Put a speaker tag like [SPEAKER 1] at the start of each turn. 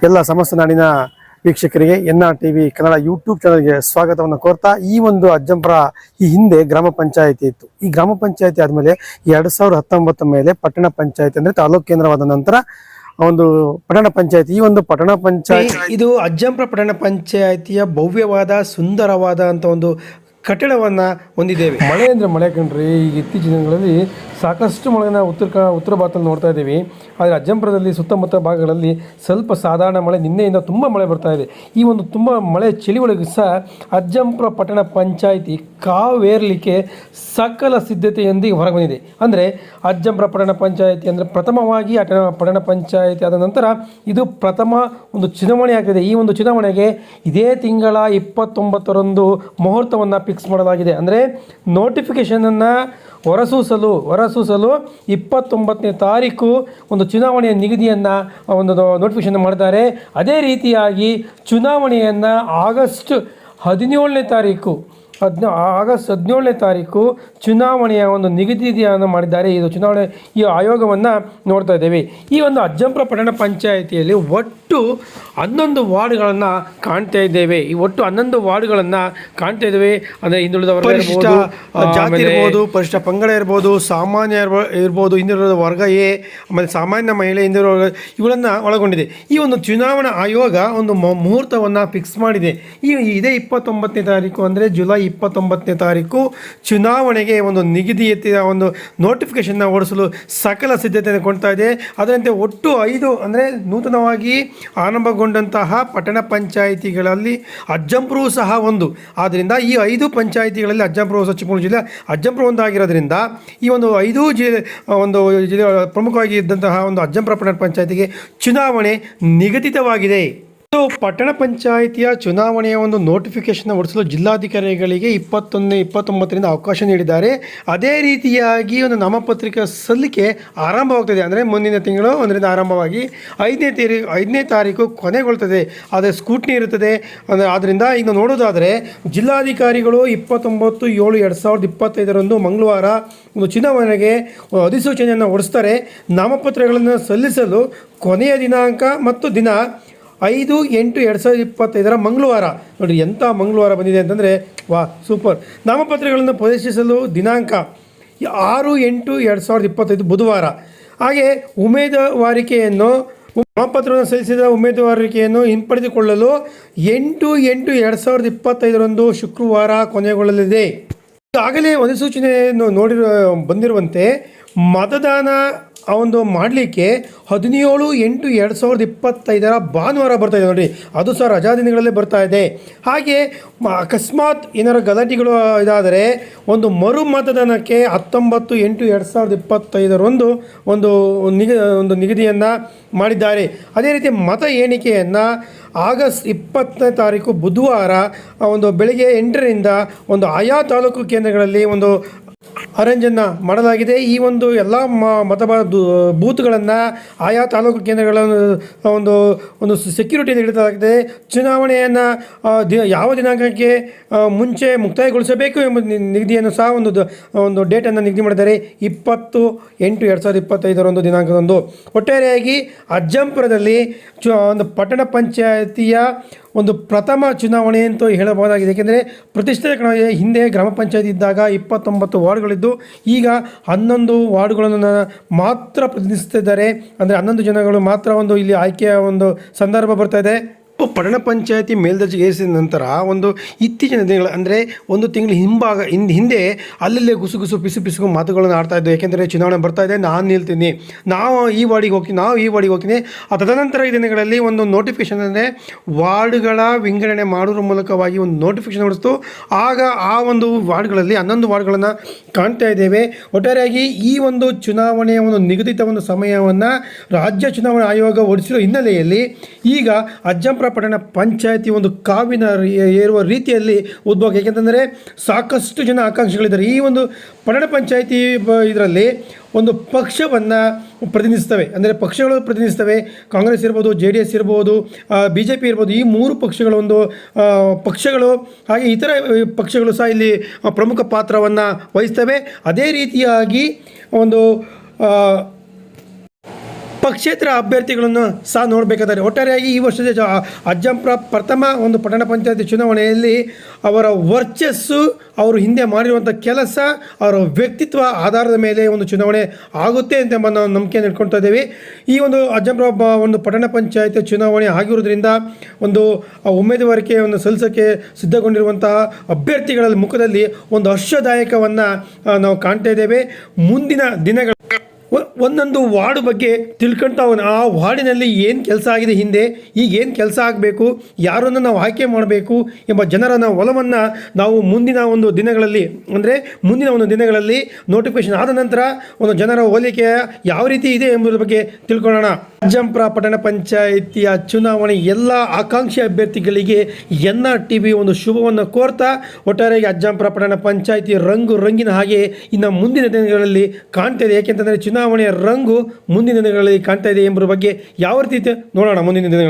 [SPEAKER 1] ಎಲ್ಲ ಸಮಸ್ತ ನಾಡಿನ ವೀಕ್ಷಕರಿಗೆ ಎನ್ಆರ್ ಟಿವಿ ಕನ್ನಡ ಯೂಟ್ಯೂಬ್ ಚಾನಲ್ಗೆ ಸ್ವಾಗತವನ್ನು ಕೋರ್ತಾ, ಈ ಒಂದು ಅಜ್ಜಂಪುರ ಈ ಹಿಂದೆ ಗ್ರಾಮ ಪಂಚಾಯಿತಿ ಇತ್ತು. ಈ ಗ್ರಾಮ ಪಂಚಾಯಿತಿ ಆದಮೇಲೆ 2019 ಮೇಲೆ ಪಟ್ಟಣ ಪಂಚಾಯಿತಿ ಅಂದರೆ ತಾಲೂಕು ಕೇಂದ್ರವಾದ ನಂತರ ಒಂದು ಪಟ್ಟಣ ಪಂಚಾಯಿತಿ. ಈ ಒಂದು ಪಟ್ಟಣ ಪಂಚಾಯಿತಿ ಇದು ಅಜ್ಜಂಪುರ ಪಟ್ಟಣ ಪಂಚಾಯಿತಿಯ ಭವ್ಯವಾದ ಸುಂದರವಾದ ಅಂತ ಒಂದು ಕಟ್ಟಡವನ್ನು ಹೊಂದಿದ್ದೇವೆ. ಮಳೆ ಅಂದರೆ ಮಳೆ ಕಣ್ರಿ. ಈಗ ಇತ್ತೀಚಿನ ದಿನಗಳಲ್ಲಿ ಸಾಕಷ್ಟು ಮಳೆನ ಉತ್ತರ ಭಾರತದಲ್ಲಿ ನೋಡ್ತಾ ಇದ್ದೀವಿ. ಆದರೆ ಅಜ್ಜಂಪುರದಲ್ಲಿ ಸುತ್ತಮುತ್ತ ಭಾಗಗಳಲ್ಲಿ ಸ್ವಲ್ಪ ಸಾಧಾರಣ ಮಳೆ, ನಿನ್ನೆಯಿಂದ ತುಂಬ ಮಳೆ ಬರ್ತಾ ಇದೆ. ಈ ಒಂದು ತುಂಬ ಮಳೆ ಚಳಿ ಒಳಗೆ ಸಹ ಅಜ್ಜಂಪುರ ಪಟ್ಟಣ ಪಂಚಾಯಿತಿ ಕಾವೇರಲಿಕ್ಕೆ ಸಕಲ ಸಿದ್ಧತೆಯೊಂದಿಗೆ ಹೊರಬಂದಿದೆ. ಅಂದರೆ ಅಜ್ಜಂಪುರ ಪಟ್ಟಣ ಪಂಚಾಯಿತಿ ಅಂದರೆ ಪ್ರಥಮವಾಗಿ ಪಟ್ಟಣ ಪಂಚಾಯಿತಿ ಆದ ನಂತರ ಇದು ಪ್ರಥಮ ಒಂದು ಚುನಾವಣೆ ಆಗ್ತಿದೆ. ಈ ಒಂದು ಚುನಾವಣೆಗೆ ಇದೇ ತಿಂಗಳ 29ರಂದು ಮುಹೂರ್ತವನ್ನು ಫಿಕ್ಸ್ ಮಾಡಲಾಗಿದೆ. ಅಂದರೆ ನೋಟಿಫಿಕೇಷನನ್ನು ಹೊರಸೂಸಲು 29ನೇ ತಾರೀಕು ಒಂದು ಚುನಾವಣೆಯ ನಿಗದಿಯನ್ನು ಒಂದು ನೋಟಿಫಿಕೇಷನ್ ಮಾಡಿದ್ದಾರೆ. ಅದೇ ರೀತಿಯಾಗಿ ಚುನಾವಣೆಯನ್ನು ಆಗಸ್ಟ್ 17ನೇ ತಾರೀಕು ಚುನಾವಣೆಯ ಒಂದು ನಿಗದಿಯನ್ನು ಮಾಡಿದ್ದಾರೆ. ಇದು ಚುನಾವಣೆ ಈ ಆಯೋಗವನ್ನು ನೋಡ್ತಾ ಇದ್ದೇವೆ. ಈ ಒಂದು ಅಜ್ಜಂಪುರ ಪಟ್ಟಣ ಪಂಚಾಯಿತಿಯಲ್ಲಿ ಒಟ್ಟು 11 ವಾರ್ಡ್ಗಳನ್ನು ಕಾಣ್ತಾ ಇದ್ದೇವೆ. ಈ ಒಟ್ಟು 11 ವಾರ್ಡ್ಗಳನ್ನು ಕಾಣ್ತಾ ಇದ್ದೇವೆ. ಅಂದರೆ ಹಿಂದುಳಿದ ವರ್ಗ ಇರ್ಬೋದು, ಜಾತಿ ಇರ್ಬೋದು, ಪರಿಶಿಷ್ಟ ಪಂಗಡ ಇರ್ಬೋದು, ಸಾಮಾನ್ಯ ಇರ್ಬೋದು, ಹಿಂದುಳಿದ ವರ್ಗ ಎ, ಆಮೇಲೆ ಸಾಮಾನ್ಯ ಮಹಿಳೆ, ಹಿಂದುಳಿದ ವರ್ಗ ಇವುಗಳನ್ನು ಒಳಗೊಂಡಿದೆ. ಈ ಒಂದು ಚುನಾವಣಾ ಆಯೋಗ ಒಂದು ಮುಹೂರ್ತವನ್ನು ಫಿಕ್ಸ್ ಮಾಡಿದೆ. ಇದೇ 29ನೇ ತಾರೀಕು ಅಂದರೆ ಜುಲೈ 29ನೇ ತಾರೀಕು ಚುನಾವಣೆಗೆ ಒಂದು ನಿಗದಿತ ಒಂದು ನೋಟಿಫಿಕೇಷನ್ನ ಹೊರಡಿಸಲು ಸಕಲ ಸಿದ್ಧತೆಯನ್ನು ಕೊಡ್ತಾ ಇದೆ. ಅದರಂತೆ ಒಟ್ಟು 5 ಅಂದರೆ ನೂತನವಾಗಿ ಆರಂಭಗೊಂಡಂತಹ ಪಟ್ಟಣ ಪಂಚಾಯಿತಿಗಳಲ್ಲಿ ಅಜ್ಜಂಪುರವೂ ಸಹ ಒಂದು. ಆದ್ದರಿಂದ ಈ 5 ಪಂಚಾಯಿತಿಗಳಲ್ಲಿ ಅಜ್ಜಂಪುರ ಚಿಕ್ಕಮಗಳೂರು ಜಿಲ್ಲೆ ಅಜ್ಜಂಪುರ ಒಂದಾಗಿರೋದ್ರಿಂದ ಈ ಒಂದು 5 ಜಿಲ್ಲೆ ಪ್ರಮುಖವಾಗಿ ಇದ್ದಂತಹ ಒಂದು ಅಜ್ಜಂಪುರ ಪಟ್ಟಣ ಪಂಚಾಯಿತಿಗೆ ಚುನಾವಣೆ ನಿಗದಿತವಾಗಿದೆ. ಪಟ್ಟಣ ಪಂಚಾಯಿತಿಯ ಚುನಾವಣೆಯ ಒಂದು ನೋಟಿಫಿಕೇಶನ್ ಹೊರಡಿಸಲು ಜಿಲ್ಲಾಧಿಕಾರಿಗಳಿಗೆ 29ರಿಂದ ಅವಕಾಶ ನೀಡಿದ್ದಾರೆ. ಅದೇ ರೀತಿಯಾಗಿ ಒಂದು ನಾಮಪತ್ರಿಕೆ ಸಲ್ಲಿಕೆ ಆರಂಭವಾಗ್ತದೆ. ಅಂದರೆ ಮುಂದಿನ ತಿಂಗಳು 1ರಿಂದ ಆರಂಭವಾಗಿ 5ನೇ ತಾರೀಕು ಕೊನೆಗೊಳ್ತದೆ. ಆದರೆ ಸ್ಕೂಟ್ನಿ ಇರುತ್ತದೆ. ಆದ್ದರಿಂದ ಈಗ ನೋಡೋದಾದರೆ ಜಿಲ್ಲಾಧಿಕಾರಿಗಳು 29/7/2025 ಮಂಗಳವಾರ ಒಂದು ಚುನಾವಣೆಗೆ ಅಧಿಸೂಚನೆಯನ್ನು ಹೊರಡಿಸ್ತಾರೆ. ನಾಮಪತ್ರಗಳನ್ನು ಸಲ್ಲಿಸಲು ಕೊನೆಯ ದಿನಾಂಕ ಮತ್ತು ದಿನ 5/8/2025 ಮಂಗಳವಾರ. ನೋಡಿರಿ ಎಂಥ ಮಂಗಳವಾರ ಬಂದಿದೆ ಅಂತಂದರೆ ವಾ ಸೂಪರ್. ನಾಮಪತ್ರಗಳನ್ನು ಪ್ರವೇಶಿಸಲು ದಿನಾಂಕ 6/8/2025 ಬುಧವಾರ. ಹಾಗೆ ನಾಮಪತ್ರವನ್ನು ಸಲ್ಲಿಸಿದ ಉಮೇದುವಾರಿಕೆಯನ್ನು ಹಿಂಪಡೆದುಕೊಳ್ಳಲು 8/8/2025 ಶುಕ್ರವಾರ ಕೊನೆಗೊಳ್ಳಲಿದೆ. ಈಗಾಗಲೇ ಅಧಿಸೂಚನೆಯನ್ನು ಬಂದಿರುವಂತೆ ಮತದಾನ ಒಂದು ಮಾಡಲಿಕ್ಕೆ 17/8/2025 ಭಾನುವಾರ ಬರ್ತಾ ಇದೆ. ನೋಡಿ, ಅದು ಸಹ ರಜಾ ದಿನಗಳಲ್ಲೇ ಬರ್ತಾ ಇದೆ. ಹಾಗೆ ಅಕಸ್ಮಾತ್ ಏನಾರು ಗಲಾಟೆಗಳು ಇದಾದರೆ ಒಂದು ಮರು ಮತದಾನಕ್ಕೆ 19/8/2025 ಒಂದು ನಿಗದಿಯನ್ನು ಮಾಡಿದ್ದಾರೆ. ಅದೇ ರೀತಿ ಮತ ಎಣಿಕೆಯನ್ನು ಆಗಸ್ಟ್ 20ನೇ ತಾರೀಕು ಬುಧವಾರ ಒಂದು ಬೆಳಗ್ಗೆ 8ರಿಂದ ಒಂದು ಆಯಾ ತಾಲೂಕು ಕೇಂದ್ರಗಳಲ್ಲಿ ಒಂದು ಅರೇಂಜನ್ನು ಮಾಡಲಾಗಿದೆ. ಈ ಒಂದು ಎಲ್ಲ ಬೂತ್ಗಳನ್ನು ಆಯಾ ತಾಲೂಕು ಕೇಂದ್ರಗಳ ಒಂದು ಸೆಕ್ಯೂರಿಟಿಯನ್ನು ಇಡಲಾಗಿದೆ. ಚುನಾವಣೆಯನ್ನು ಯಾವ ದಿನಾಂಕಕ್ಕೆ ಮುಂಚೆ ಮುಕ್ತಾಯಗೊಳಿಸಬೇಕು ಎಂಬ ನಿಗದಿಯನ್ನು ಸಹ ಒಂದು ಡೇಟನ್ನು ನಿಗದಿ ಮಾಡಿದ್ದಾರೆ. 20/8/2025 ದಿನಾಂಕದಂದು. ಒಟ್ಟಾರೆಯಾಗಿ ಅಜ್ಜಂಪುರದಲ್ಲಿ ಒಂದು ಪಟ್ಟಣ ಪಂಚಾಯಿತಿಯ ಒಂದು ಪ್ರಥಮ ಚುನಾವಣೆ ಅಂತ ಹೇಳಬಹುದಾಗಿದೆ. ಏಕೆಂದರೆ ಪ್ರತಿಷ್ಠಿತ ಹಿಂದೆ ಗ್ರಾಮ ಪಂಚಾಯತಿ ಇದ್ದಾಗ 29 ವಾರ್ಡ್ಗಳಿದ್ದು ಈಗ 11 ವಾರ್ಡ್ಗಳನ್ನು ಮಾತ್ರ ಪ್ರತಿನಿಧಿಸುತ್ತಿದ್ದಾರೆ. ಅಂದರೆ 11 ಜನಗಳು ಮಾತ್ರ ಒಂದು ಇಲ್ಲಿ ಆಯ್ಕೆಯ ಒಂದು ಸಂದರ್ಭ ಬರ್ತಾ ಇದೆ. ಪಟ್ಟಣ ಪಂಚಾಯಿತಿ ಮೇಲ್ದರ್ಜೆಗೆ ಏರಿಸಿದ ನಂತರ ಒಂದು ಇತ್ತೀಚಿನ ದಿನಗಳ ಅಂದರೆ ಒಂದು ತಿಂಗಳ ಹಿಂದೆ ಅಲ್ಲಲ್ಲೇ ಗುಸು ಪಿಸು ಮಾತುಗಳನ್ನು ಆಡ್ತಾ ಇದ್ದವು. ಏಕೆಂದರೆ ಚುನಾವಣೆ ಬರ್ತಾ ಇದೆ, ನಾನು ನಿಲ್ತೀನಿ, ನಾವು ಈ ವಾರ್ಡಿಗೆ ಹೋಗ್ತೀನಿ. ತದನಂತರ ಈ ದಿನಗಳಲ್ಲಿ ಒಂದು ನೋಟಿಫಿಕೇಶನ್ ಅಂದರೆ ವಾರ್ಡ್ಗಳ ವಿಂಗಡಣೆ ಮಾಡುವ ಮೂಲಕವಾಗಿ ಒಂದು ನೋಟಿಫಿಕೇಶನ್ ಹೊರಡಿಸ್ತು. ಆಗ ಆ ಒಂದು ವಾರ್ಡ್ಗಳಲ್ಲಿ 11 ವಾರ್ಡ್ಗಳನ್ನು ಕಾಣ್ತಾ ಇದ್ದೇವೆ. ಒಟ್ಟಾರೆಯಾಗಿ ಈ ಒಂದು ಚುನಾವಣೆಯ ಒಂದು ನಿಗದಿತ ಒಂದು ಸಮಯವನ್ನು ರಾಜ್ಯ ಚುನಾವಣಾ ಆಯೋಗ ಹೊರಡಿಸಿರುವ ಹಿನ್ನೆಲೆಯಲ್ಲಿ ಈಗ ಅಜ್ಜಂಪುರ ಪಟ್ಟಣ ಪಂಚಾಯಿತಿ ಒಂದು ಕಾವಿನ ಏರುವ ರೀತಿಯಲ್ಲಿ ಉದ್ಭವ. ಏಕೆಂತಂದರೆ ಸಾಕಷ್ಟು ಜನ ಆಕಾಂಕ್ಷಿಗಳಿದ್ದಾರೆ. ಈ ಒಂದು ಪಟ್ಟಣ ಪಂಚಾಯಿತಿ ಇದರಲ್ಲಿ ಒಂದು ಪಕ್ಷವನ್ನು ಪ್ರತಿನಿಧಿಸ್ತವೆ. ಕಾಂಗ್ರೆಸ್ ಇರ್ಬೋದು, JDS ಇರ್ಬೋದು, BJP ಇರ್ಬೋದು. ಈ 3 ಪಕ್ಷಗಳು ಹಾಗೆ ಇತರ ಪಕ್ಷಗಳು ಸಹ ಇಲ್ಲಿ ಪ್ರಮುಖ ಪಾತ್ರವನ್ನು ವಹಿಸ್ತವೆ. ಅದೇ ರೀತಿಯಾಗಿ ಒಂದು ಪಕ್ಷೇತರ ಅಭ್ಯರ್ಥಿಗಳನ್ನು ಸಹ ನೋಡಬೇಕಾದರೆ ಒಟ್ಟಾರೆಯಾಗಿ ಈ ವರ್ಷದ ಅಜ್ಜಂಪುರ ಪ್ರಥಮ ಒಂದು ಪಟ್ಟಣ ಪಂಚಾಯತಿ ಚುನಾವಣೆಯಲ್ಲಿ ಅವರ ವರ್ಚಸ್ಸು, ಅವರು ಹಿಂದೆ ಮಾಡಿರುವಂಥ ಕೆಲಸ, ಅವರ ವ್ಯಕ್ತಿತ್ವ ಆಧಾರದ ಮೇಲೆ ಒಂದು ಚುನಾವಣೆ ಆಗುತ್ತೆ ಅಂತ ನಾವು ನಂಬಿಕೆಯನ್ನು ಇಟ್ಕೊಳ್ತಾ ಇದ್ದೇವೆ. ಈ ಒಂದು ಅಜ್ಜಂಪುರ ಒಂದು ಪಟ್ಟಣ ಪಂಚಾಯತಿ ಚುನಾವಣೆ ಆಗಿರೋದ್ರಿಂದ ಒಂದು ಉಮೇದುವಾರಿಕೆ ಒಂದು ಸಲ್ಲಿಸೋಕ್ಕೆ ಸಿದ್ಧಗೊಂಡಿರುವಂತಹ ಅಭ್ಯರ್ಥಿಗಳ ಮುಖದಲ್ಲಿ ಒಂದು ಹರ್ಷದಾಯಕವನ್ನು ನಾವು ಕಾಣ್ತಾ ಇದ್ದೇವೆ. ಮುಂದಿನ ದಿನಗಳ ಒಂದೊಂದು ವಾರ್ಡ್ ಬಗ್ಗೆ ತಿಳ್ಕೊಳ್ತಾ ಆ ವಾರ್ಡಿನಲ್ಲಿ ಏನು ಕೆಲಸ ಆಗಿದೆ, ಹಿಂದೆ ಈಗ ಏನು ಕೆಲಸ ಆಗಬೇಕು, ಯಾರನ್ನು ನಾವು ಆಯ್ಕೆ ಮಾಡಬೇಕು ಎಂಬ ಜನರ ಒಲವನ್ನು ನಾವು ಮುಂದಿನ ಒಂದು ದಿನಗಳಲ್ಲಿ ನೋಟಿಫಿಕೇಶನ್ ಆದ ನಂತರ ಒಂದು ಜನರ ಹೋಲಿಕೆ ಯಾವ ರೀತಿ ಇದೆ ಎಂಬುದರ ಬಗ್ಗೆ ತಿಳ್ಕೊಳ್ಳೋಣ. ಅಜ್ಜಂಪುರ ಪಟ್ಟಣ ಪಂಚಾಯಿತಿಯ ಚುನಾವಣೆ ಎಲ್ಲ ಆಕಾಂಕ್ಷಿ ಅಭ್ಯರ್ಥಿಗಳಿಗೆ NRTV ಒಂದು ಶುಭವನ್ನು ಕೋರ್ತಾ ಒಟ್ಟಾರೆಯಾಗಿ ಅಜ್ಜಂಪುರ ಪಟ್ಟಣ ಪಂಚಾಯಿತಿ ರಂಗಿನ ಹಾಗೆ ಇನ್ನು ಮುಂದಿನ ದಿನಗಳಲ್ಲಿ ಕಾಣ್ತಾ ಇದೆ. ಏಕೆಂತಂದರೆ ಚುನಾವಣೆಯ ರಂಗು ಮುಂದಿನ ದಿನಗಳಲ್ಲಿ ಕಾಣ್ತಾ ಇದೆ ಎಂಬುದರ ಬಗ್ಗೆ ಯಾವ ರೀತಿ ನೋಡೋಣ ಮುಂದಿನ ದಿನಗಳಲ್ಲಿ.